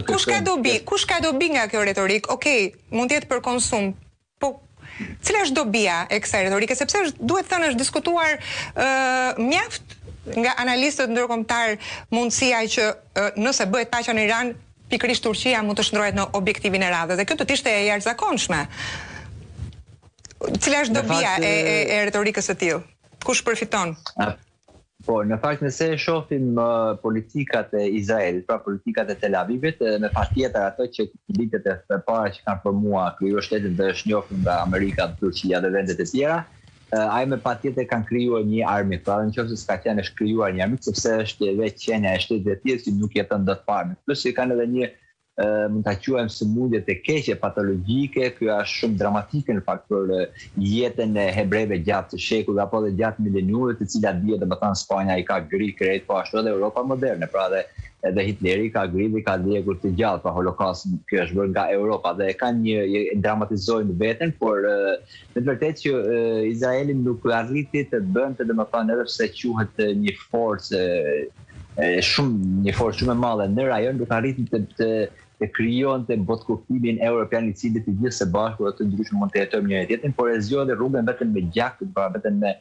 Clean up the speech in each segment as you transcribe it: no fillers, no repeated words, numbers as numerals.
kush ka dobi nga kjo retorik? Okej, mund të jetë për konsum, po cila është dobia e kësaj retorike? Sepse duhet thënë është diskutuar mjaft nga analistët ndërkombëtar mundësia që nëse bëhet paqja në Iran, pikërisht Turqia mund të shndrohet në objektivin e radhës. Dhe kjo do të ishte e jashtëzakonshme. Cila është dobia e retorikës së tillë? Kush përfiton? Po, në fakt nëse shohim politikat e Izraelit, pra politikat e Tel Avivit, me patjetër ato që vitet e para që kanë formuar kryeushtetin dhe është njohur nga Amerika, Turqia dhe vendet e tjera, ai me patjetër kanë krijuar një armik, pra nëse s'ka qenë është krijuar një armik sepse është vetë qenia e shtetit të tjerë që nuk jeton dot pa armik. Plus i kanë edhe një mund ta quajmë sëmundje të keqe patologjike, kjo është shumë dramatike në fakt për jetën e hebrejve gjatë shekullit apo edhe gjatë mileniumit, të cilat dihet domethënë Spanja i ka gri krejt, po ashtu edhe Europa moderne, pra edhe Hitleri ka gri dhe ka djegur të gjallë, pra Holokausti kjo është bërë nga Europa dhe kanë një dramatizojnë veten, por në të vërtetë që Izraeli nuk arriti të bënte domethënë edhe pse quhet një forcë një forcë shumë e madhe në rajon, nuk arriti të krijonte botkuptimin evropian i cili të gjithë së bashku të ndryshëm mund të jetojmë njëri tjetrin, por e zgjodhi rrugën vetëm me gjak, pra vetëm me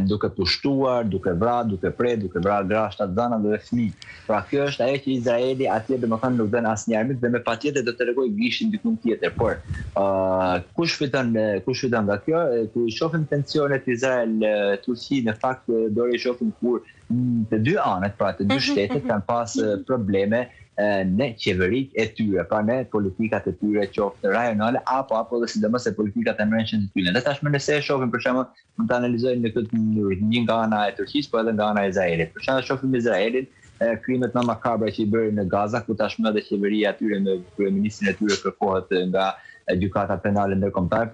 duke pushtuar, duke vrarë, duke prerë, duke vrarë gra, shtatzana dhe fëmijë. Pra kjo është ajo që Izraeli atje domethënë nuk dën asnjë armik dhe me patjetër do të rregoj gishin diku tjetër. Por kush fiton nga kjo? Ku i shohim tensionet Izrael-Turqi, në fakt do i shohim kur të dy anët, pra të dy shtetet kanë pas probleme në qeverit e tyre, pra në politikat e tyre qoftë rajonale apo dhe sidomos e politikat e brendshme të tyre. Dhe tashmë nëse e shohim për shembull, mund ta analizojmë në këtë mënyrë, një nga ana e Turqisë, po edhe nga ana e Izraelit. Për shembull shohim Izraelin, krimet më makabre që i bëri në Gaza, ku tashmë edhe qeveria e tyre me kryeministrin e tyre kërkohet nga gjykata penale ndërkombëtare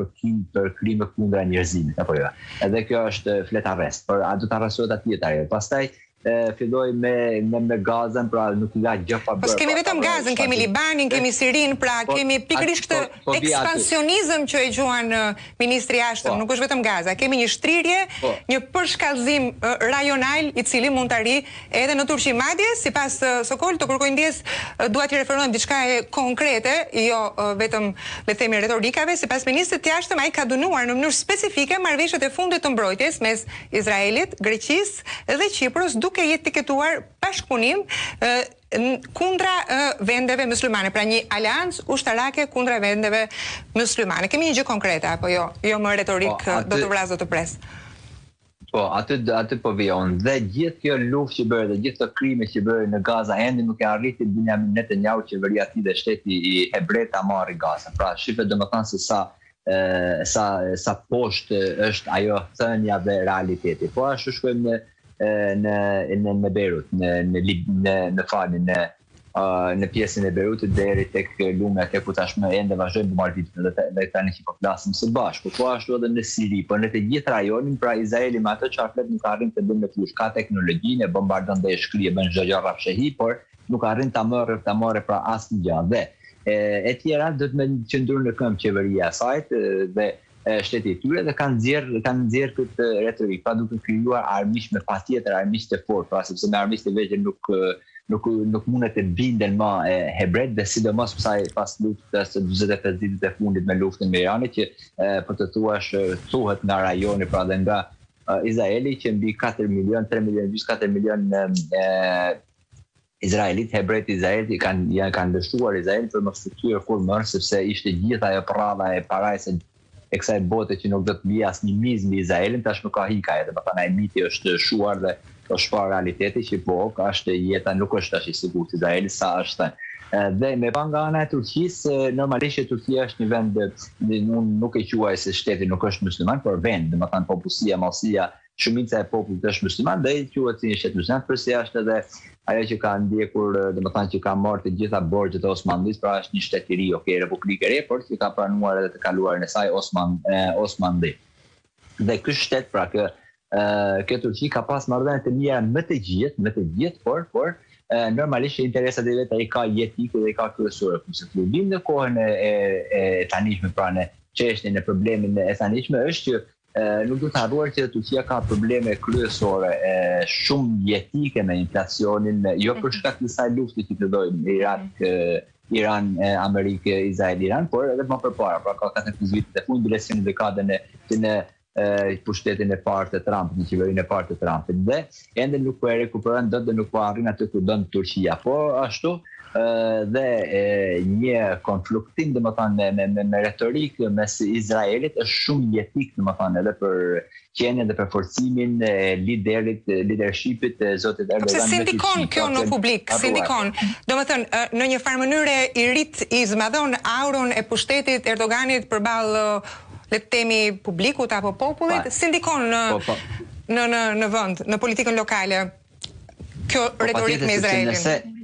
për krime kundra njerëzimit apo jo. Edhe kjo është flet arrest, por a do të arrestohet atje? Pastaj filloi me Gazën, pra nuk ka gjë pa bërë. Po kemi vetëm Gazën, kemi Libanin, kemi Sirin, pra kemi pikërisht këtë ekspansionizëm që e quajn ministri i jashtëm, nuk është vetëm Gaza. Kemi një shtrirje, një përshkallëzim rajonal i cili mund të arrijë edhe në Turqi. Madje sipas Sokol të kërkoj ndjes, dua të referohem diçka konkrete, jo vetëm le të themi retorikave. Sipas ministrit të jashtëm, ai ka dënuar në mënyrë specifike marrëveshjet e fundit të mbrojtjes mes Izraelit, Greqisë dhe Kiprës, duke etiketuar bashkëpunim kundra vendeve muslimane, pra një aleancë ushtarake kundra vendeve muslimane. Kemi një gjë konkrete apo jo? Jo më retorik do të vras, do të pres. Po, aty po vijon. Dhe gjithë kjo luftë që bëri dhe gjithë këto krime që bëri në Gaza ende nuk e arriti Benjamin Netanyahu, qeveria e tij dhe shteti i hebrejt ta marrë Gaza. Pra shifet domethënë se sa poshtë është ajo thënia dhe realiteti. Po ashtu shkojmë në Beirut, në pjesën e Beirutit deri tek lumi atë ku tashmë ende vazhdojmë bombardimit dhe tani që po flasim së bashku. Po ashtu edhe në Siri, po në të gjithë rajonin, pra Izraeli me ato çfarë flet nuk arrin të bëjë me fush, ka teknologjinë, bombardon dhe shkrije bën çdo gjë rrafshehi, por nuk arrin ta marrë pra asnjë gjë. Dhe e tjera do të më qëndrojnë në këmbë qeveria e saj dhe shteti i tyre dhe kanë nxjerr këtë retorik, pra duke krijuar armiq me patjetër armiq të fortë, pra sepse me armiq të vegjël nuk mundet të binden më hebrejt dhe sidomos pas luftës së 45 ditët e fundit me luftën me Iranin që për të thuhet nga rajoni, pra dhe nga Izraeli që mbi 4 milion, 3 milion, 4 milion Izraelit, hebrejt Izraelit kanë dështuar Izraelin për mos të kthyer kur më, sepse ishte gjithë ajo prralla e parajse e kësaj bote që nuk do të bie asnjë mizë mbi Izraelin, tash nuk ka hika edhe, domethënë ai miti është shuar dhe është shpar realiteti që po është jeta nuk është tash i sigurt Izraeli sa është. Dhe me pa nga ana e Turqisë, normalisht Turqia është një vend, unë nuk e quaj se shteti nuk është musliman, por vend, domethënë popullsia, mallësia, shumica e popullit është musliman dhe quhet si një shtet musliman, përse është edhe ajo që ka ndjekur, domethënë që ka marrë të gjitha borxhet e Osmanlisë, pra është një shtet i ri, Republikë e re, por që ka pranuar edhe të kaluarin e saj Osmanli. Dhe ky shtet, pra kjo Turqi ka pas marrëdhënie të mira me të gjithë, por normalisht interesat e veta i ka jetike dhe i ka kryesore. Kurse problemi në kohën e tanishme, pra në çështjen e problemin e tanishme është që nuk duhet të harruar që Turqia ka probleme kryesore shumë jetike me inflacionin, jo për shkak të kësaj lufte që filloi Iran, Amerikë, Izrael, Iran, por edhe më përpara, pra ka 14 vitet e fundit në dekadën në pushtetin e parë të Trumpit, në qeverinë e parë të Trumpit, dhe ende nuk po e rekuperon dot dhe nuk po arrin atë ku don Turqia. Po ashtu dhe një konfliktim me retorikë mes Izraelit është shumë jetik edhe për qenien dhe për forcimin e leadershipit të zotit Erdogan. Pse si ndikon kjo në publik? Si ndikon? Domethënë, në një farë mënyrë i zmadhon auron e pushtetit Erdoganit përballë le të themi publikut apo popullit? Si ndikon në vend, në politikën lokale kjo retorikë me Izraelin?